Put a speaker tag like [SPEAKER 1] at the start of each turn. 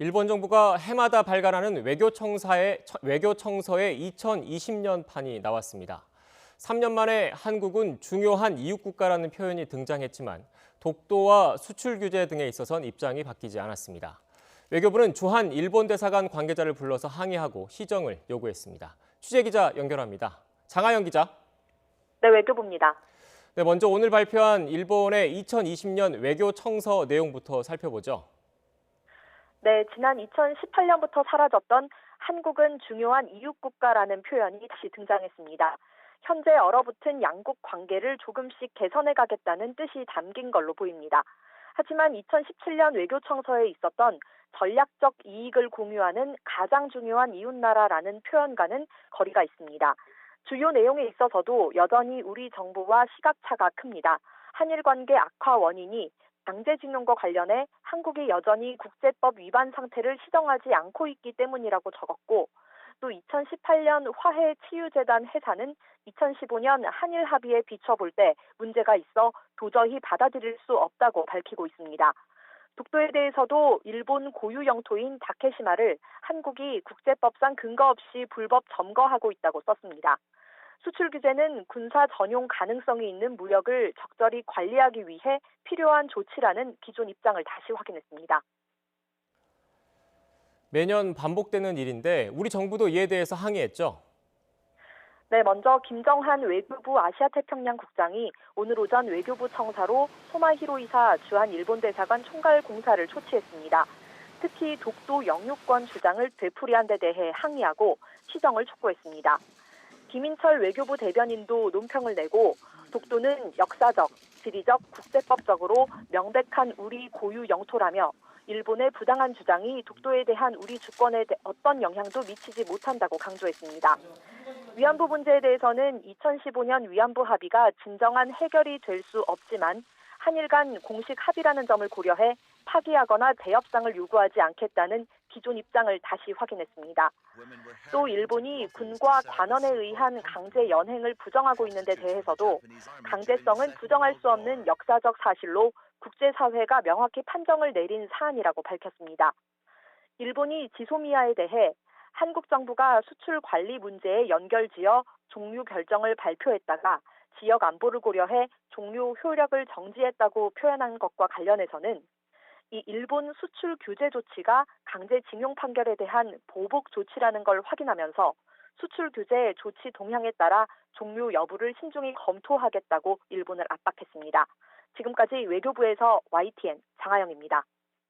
[SPEAKER 1] 일본 정부가 해마다 발간하는 외교청서의 2020년판이 나왔습니다. 3년 만에 한국은 중요한 이웃국가라는 표현이 등장했지만 독도와 수출 규제 등에 있어선 입장이 바뀌지 않았습니다. 외교부는 주한 일본 대사관 관계자를 불러서 항의하고 시정을 요구했습니다. 취재기자 연결합니다. 장하영 기자.
[SPEAKER 2] 네, 외교부입니다.
[SPEAKER 1] 네, 먼저 오늘 발표한 일본의 2020년 외교청서 내용부터 살펴보죠.
[SPEAKER 2] 네, 지난 2018년부터 사라졌던 한국은 중요한 이웃국가라는 표현이 다시 등장했습니다. 현재 얼어붙은 양국 관계를 조금씩 개선해 가겠다는 뜻이 담긴 걸로 보입니다. 하지만 2017년 외교청서에 있었던 전략적 이익을 공유하는 가장 중요한 이웃나라라는 표현과는 거리가 있습니다. 주요 내용에 있어서도 여전히 우리 정부와 시각차가 큽니다. 한일 관계 악화 원인이 강제징용과 관련해 한국이 여전히 국제법 위반 상태를 시정하지 않고 있기 때문이라고 적었고, 또 2018년 화해치유재단 회사는 2015년 한일 합의에 비춰볼 때 문제가 있어 도저히 받아들일 수 없다고 밝히고 있습니다. 독도에 대해서도 일본 고유 영토인 다케시마를 한국이 국제법상 근거 없이 불법 점거하고 있다고 썼습니다. 수출 규제는 군사 전용 가능성이 있는 무역을 적절히 관리하기 위해 필요한 조치라는 기존 입장을 다시 확인했습니다.
[SPEAKER 1] 매년 반복되는 일인데 우리 정부도 이에 대해서 항의했죠.
[SPEAKER 2] 네, 먼저 김정한 외교부 아시아태평양 국장이 오늘 오전 외교부 청사로 소마 히로이사 주한 일본 대사관 총괄 공사를 초치했습니다. 특히 독도 영유권 주장을 되풀이한 데 대해 항의하고 시정을 촉구했습니다. 김인철 외교부 대변인도 논평을 내고 독도는 역사적, 지리적, 국제법적으로 명백한 우리 고유 영토라며 일본의 부당한 주장이 독도에 대한 우리 주권에 어떤 영향도 미치지 못한다고 강조했습니다. 위안부 문제에 대해서는 2015년 위안부 합의가 진정한 해결이 될 수 없지만 한일 간 공식 합의라는 점을 고려해 파기하거나 재협상을 요구하지 않겠다는 기존 입장을 다시 확인했습니다. 또 일본이 군과 관원에 의한 강제 연행을 부정하고 있는 데 대해서도 강제성은 부정할 수 없는 역사적 사실로 국제사회가 명확히 판정을 내린 사안이라고 밝혔습니다. 일본이 지소미아에 대해 한국 정부가 수출 관리 문제에 연결지어 종료 결정을 발표했다가 지역 안보를 고려해 종료 효력을 정지했다고 표현한 것과 관련해서는 이 일본 수출 규제 조치가 강제징용 판결에 대한 보복 조치라는 걸 확인하면서 수출 규제 조치 동향에 따라 종료 여부를 신중히 검토하겠다고 일본을 압박했습니다. 지금까지 외교부에서 YTN 장하영입니다.